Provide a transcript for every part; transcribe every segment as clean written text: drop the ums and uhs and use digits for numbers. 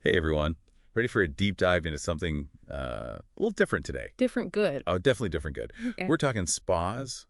Hey everyone, ready for a deep dive into something a little different today? Different good. Oh, definitely different good. Okay. We're talking spas,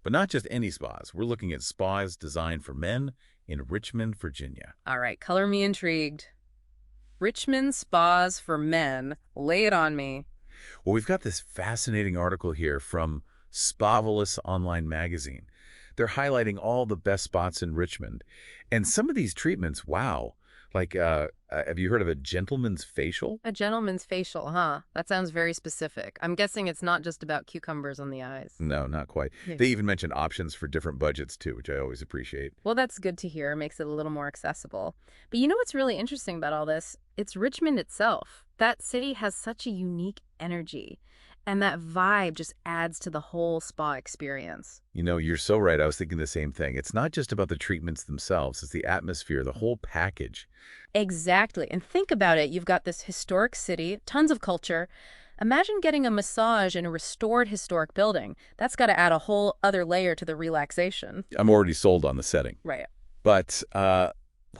but not just any spas. We're looking at spas designed for men in Richmond, Virginia. All right, color me intrigued. Richmond Spas for Men. Lay it on me. Well, we've got this fascinating article here from Spavelous online magazine. They're highlighting all the best spots in Richmond. And some of these treatments, wow. Have you heard of a gentleman's facial? A gentleman's facial, huh? That sounds very specific. I'm guessing it's not just about cucumbers on the eyes. No, not quite. Yeah. They even mention options for different budgets too, which I always appreciate. Well, that's good to hear. Makes it a little more accessible. But you know what's really interesting about all this? It's Richmond itself. That city has such a unique energy, and that vibe just adds to the whole spa experience. You know, you're so right. I was thinking the same thing. It's not just about the treatments themselves, it's the atmosphere, the whole package. Exactly. And think about it. You've got this historic city, tons of culture. Imagine getting a massage in a restored historic building. That's got to add a whole other layer to the relaxation. I'm already sold on the setting. Right. But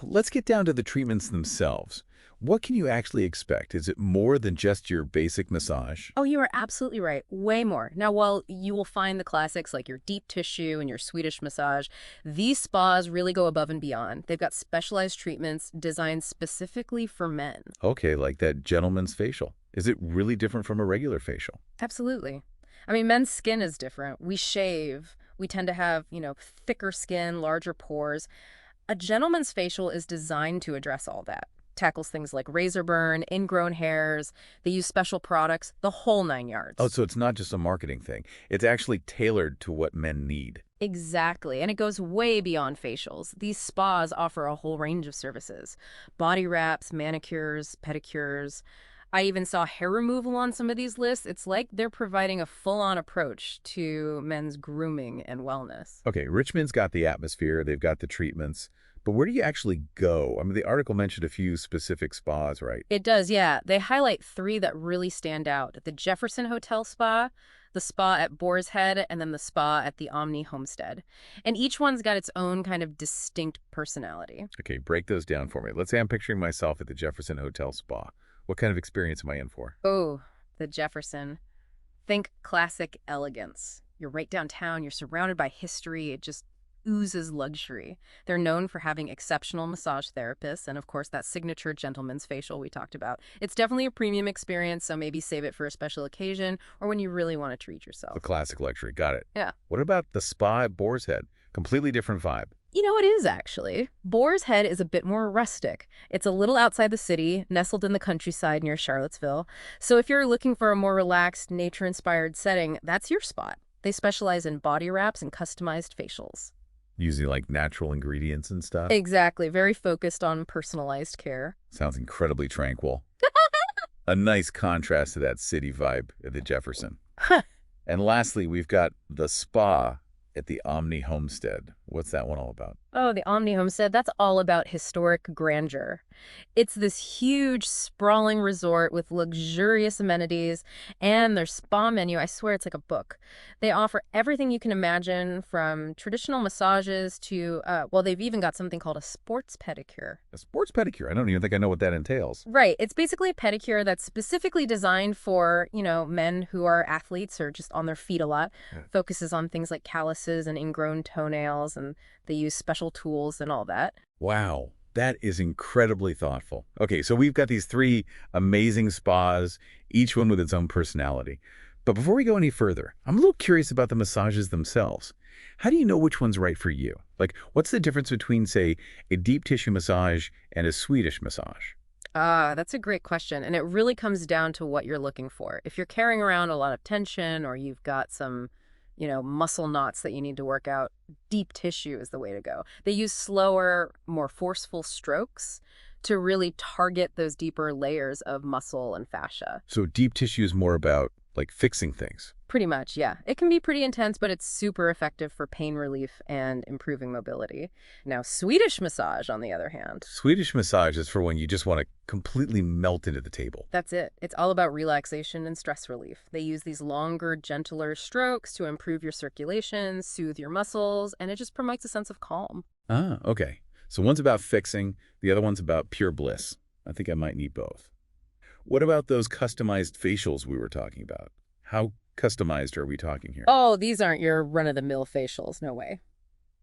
let's get down to the treatments themselves. What can you actually expect? Is it more than just your basic massage? Oh, you are absolutely right. Way more. Now, while you will find the classics like your deep tissue and your Swedish massage, these spas really go above and beyond. They've got specialized treatments designed specifically for men. Okay, like that gentleman's facial. Is it really different from a regular facial? Absolutely. I mean, men's skin is different. We shave. We tend to have, thicker skin, larger pores. A gentleman's facial is designed to address all that. Tackles things like razor burn, ingrown hairs. They use special products, the whole nine Oh, yards. so it's not just a marketing thing. It's actually tailored to what men need. Exactly. And it goes way beyond facials. These spas offer a whole range of services: body wraps, manicures, pedicures. I even saw hair removal on some of these lists. It's like they're providing a full on approach to men's grooming and wellness. Okay, Richmond's got the atmosphere, they've got the treatments, but where do you actually go? I mean, the article mentioned a few specific spas, right? It does, yeah. They highlight three that really stand out: the Jefferson Hotel Spa, the spa at Boar's Head, and then the spa at the Omni Homestead. And each one's got its own kind of distinct personality. Okay, break those down for me. Let's say I'm picturing myself at the Jefferson Hotel Spa. What kind of experience am I in for? Oh, the Jefferson. Think classic elegance. You're right downtown, you're surrounded by history, it just oozes luxury. They're known for having exceptional massage therapists and, of course, that signature gentleman's facial we talked about. It's definitely a premium experience, so maybe save it for a special occasion or when you really want to treat The yourself. classic luxury, got it. Yeah. What about the spa at Boar's Head? Completely different vibe. You know, it is actually. Boar's Head is a bit more rustic. It's a little outside the city, nestled in the countryside near Charlottesville. So if you're looking for a more relaxed, nature-inspired setting, that's your spot. They specialize in body wraps and customized facials. Using like natural ingredients and stuff. Exactly, very focused on personalized care. Sounds incredibly tranquil. A nice contrast to that city vibe at the Jefferson. And lastly, we've got the spa at the Omni Homestead. What's that one all about? Oh, the Omni Homestead, that's all about historic grandeur. It's this huge, sprawling resort with luxurious amenities, and their spa menu, I swear it's like a book. They offer everything you can imagine, from traditional massages to, well, they've even got something called a sports pedicure. A sports pedicure. I don't even think I know what that entails. Right. It's basically a pedicure that's specifically designed for, men who are athletes or just on their feet a lot. Yeah. Focuses on things like calluses and ingrown toenails, and they use special tools and all that. Wow, that is incredibly thoughtful. Okay, so we've got these three amazing spas, each one with its own personality. But before we go any further, I'm a little curious about the massages themselves. How do you know which one's right for you? Like, what's the difference between, say, a deep tissue massage and a Swedish massage? Ah, that's a great question. And it really comes down to what you're looking for. If you're carrying around a lot of tension or you've got some, muscle knots that you need to work out, deep tissue is the way to go. They use slower, more forceful strokes to really target those deeper layers of muscle and fascia. So deep tissue is more about, like, fixing things. Pretty much, yeah. It can be pretty intense, but it's super effective for pain relief and improving mobility. Now, Swedish massage, on the other hand, Swedish massage is for when you just want to completely melt into the table. that's it. It's all about relaxation and stress relief. They use these longer, gentler strokes to improve your circulation, soothe your muscles, and it just promotes a sense of calm. Ah, okay. So one's about fixing, the other one's about pure bliss. I think I might need both. What about those customized facials we were talking about? How customized are we talking here? Oh, these aren't your run-of-the-mill facials, no way.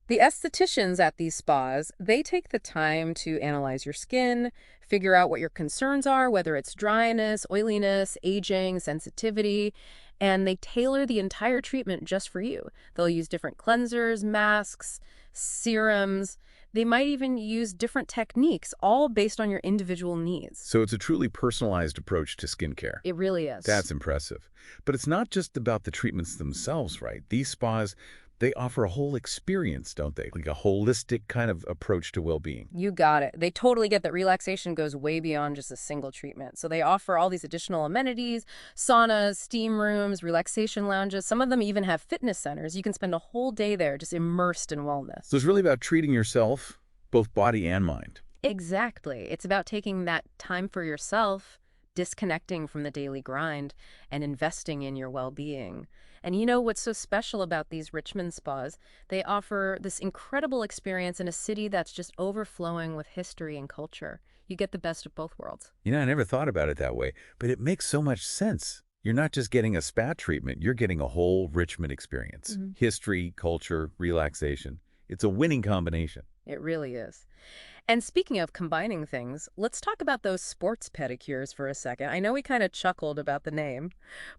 The estheticians at these spas, they take the time to analyze your skin, figure out what your concerns are, whether it's dryness, oiliness, aging, sensitivity, and they tailor the entire treatment just for you. They'll use different cleansers, masks, serums. They might even use different techniques, all based on your individual needs. So it's a truly personalized approach to skincare. It really is. That's impressive. But it's not just about the treatments themselves, right? These spas, they offer a whole experience, don't they? Like a holistic kind of approach to well-being. You got it. They totally get that relaxation goes way beyond just a single treatment. So they offer all these additional amenities, saunas, steam rooms, relaxation lounges. Some of them even have fitness centers. You can spend a whole day there just immersed in wellness. So it's really about treating yourself, both body and mind. Exactly. It's about taking that time for yourself, disconnecting from the daily grind, and investing in your well-being. And you know what's so special about these Richmond spas? They offer this incredible experience in a city that's just overflowing with history and culture. You get the best of both worlds. You know, I never thought about it that way, but it makes so much sense. You're not just getting a spa treatment, you're getting a whole Richmond experience. History, culture, relaxation. It's a winning combination. It really is. And speaking of combining things, let's talk about those sports pedicures for a second. I know we kind of chuckled about the name,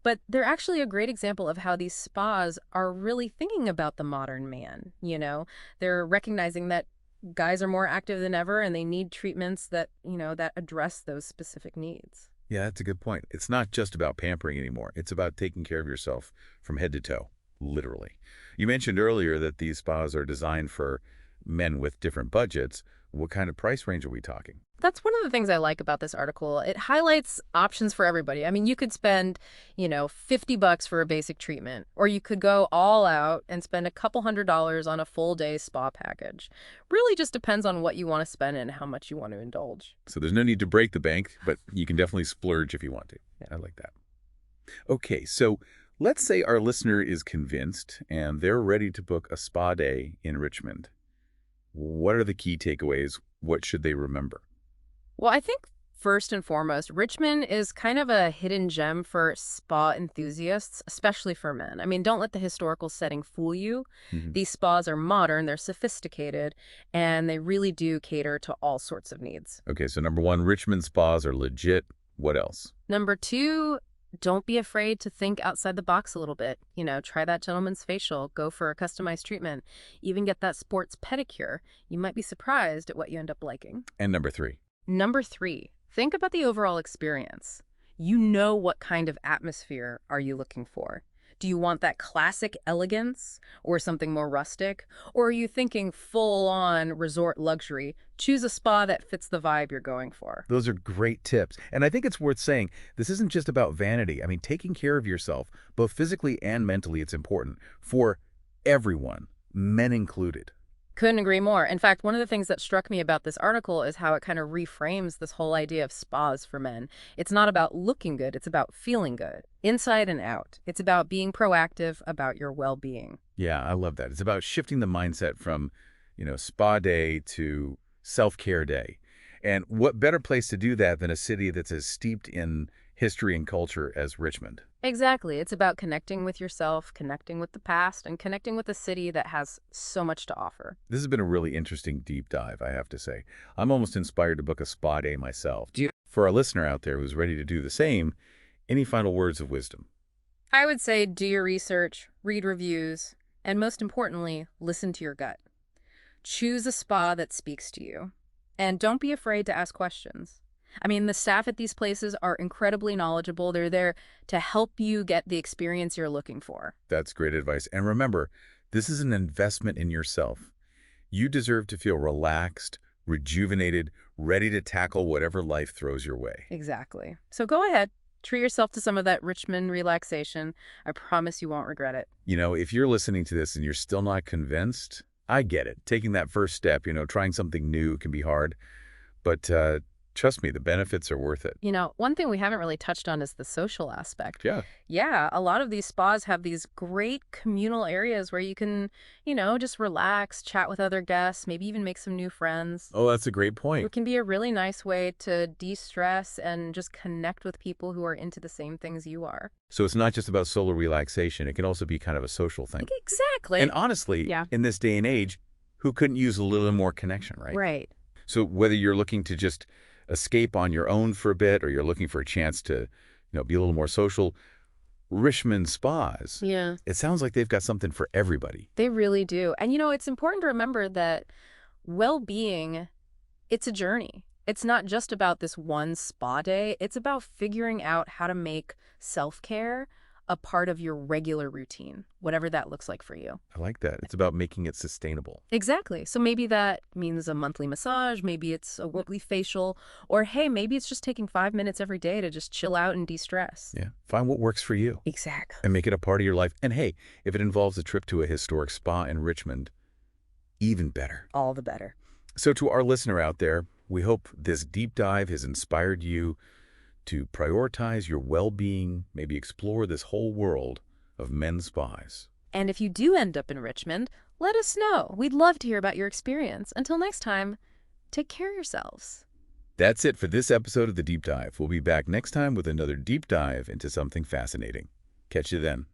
but they're actually a great example of how these spas are really thinking about the modern man, you know? They're recognizing that guys are more active than ever and they need treatments that, that address those specific needs. Yeah, that's a good point. It's not just about pampering anymore. It's about taking care of yourself from head to toe, literally. You mentioned earlier that these spas are designed for men with different budgets. What kind of price range are we talking? That's one of the things I like about this article. It highlights options for everybody. I mean, you could spend, $50 for a basic treatment, or you could go all out and spend a couple $100s on a full day spa package. Really just depends on what you want to spend and how much you want to indulge. So there's no need to break the bank, but you can definitely splurge if you want to. Yeah, I like that. Okay, so let's say our listener is convinced and they're ready to book a spa day in Richmond. What are the key takeaways? What should they remember? Well, I think first and foremost, Richmond is kind of a hidden gem for spa enthusiasts, especially for men. I mean, don't let the historical setting fool you. These spas are modern, they're sophisticated, and they really do cater to all sorts of needs. Okay, so number one, Richmond spas are legit. What else? Number two, don't be afraid to think outside the box a little bit. Try that gentleman's facial, go for a customized treatment, even get that sports pedicure. You might be surprised at what you end up liking. And number three? Number three, think about the overall experience. You know what kind of atmosphere are you looking for? Do you want that classic elegance or something more rustic? Or are you thinking full-on resort luxury? Choose a spa that fits the vibe you're going for. Those are great tips. And I think it's worth saying, this isn't just about vanity. I mean, taking care of yourself, both physically and mentally, it's important for everyone, men included. Couldn't agree more. In fact, one of the things that struck me about this article is how it kind of reframes this whole idea of spas for men. It's not about looking good, it's about feeling good, inside and out. It's about being proactive about your well-being. Yeah, I love that. It's about shifting the mindset from, spa day to self-care day. And what better place to do that than a city that's as steeped in history and culture as Richmond? Exactly. It's about connecting with yourself, connecting with the past, and connecting with a city that has so much to offer. This has been a really interesting deep dive, I have to say. I'm almost inspired to book a spa day myself. For our listener out there who's ready to do the same, any final words of wisdom? I would say do your research, read reviews, and most importantly, listen to your gut. Choose a spa that speaks to you. And don't be afraid to ask questions. I mean, the staff at these places are incredibly knowledgeable. They're there to help you get the experience you're looking for. That's great advice. And remember, this is an investment in yourself. You deserve to feel relaxed, rejuvenated, ready to tackle whatever life throws your way. Exactly. So go ahead. Treat yourself to some of that Richmond relaxation. I promise you won't regret it. If you're listening to this and you're still not convinced, I get it. Taking that first step, trying something new can be hard. But Trust me, the benefits are worth it. You know, one thing we haven't really touched on is the social aspect. Yeah. Yeah, a lot of these spas have these great communal areas where you can, just relax, chat with other guests, maybe even make some new friends. Oh, that's a great point. It can be a really nice way to de-stress and just connect with people who are into the same things you are. So it's not just about solo relaxation. It can also be kind of a social thing. Exactly. And honestly, Yeah. in this day and age, who couldn't use a little more connection, right? Right. So whether you're looking to just escape on your own for a bit or you're looking for a chance to, be a little more social, Richmond Spas, Yeah. it sounds like they've got something for everybody. They really do. And it's important to remember that well-being, it's a journey. It's not just about this one spa day. It's about figuring out how to make self-care a part of your regular routine, whatever that looks like for you. I like that. It's about making it sustainable. Exactly. So maybe that means a monthly massage, maybe it's a weekly facial, or hey, maybe it's just taking 5 minutes every day to just chill out and de-stress. Yeah. Find what works for you Exactly. and make it a part of your life. And hey, if it involves a trip to a historic spa in Richmond, even better. All the better. So to our listener out there, we hope this deep dive has inspired you to prioritize your well-being, maybe explore this whole world of men's spas. And if you do end up in Richmond, let us know. We'd love to hear about your experience. Until next time, take care of yourselves. That's it for this episode of The Deep Dive. We'll be back next time with another deep dive into something fascinating. Catch you then.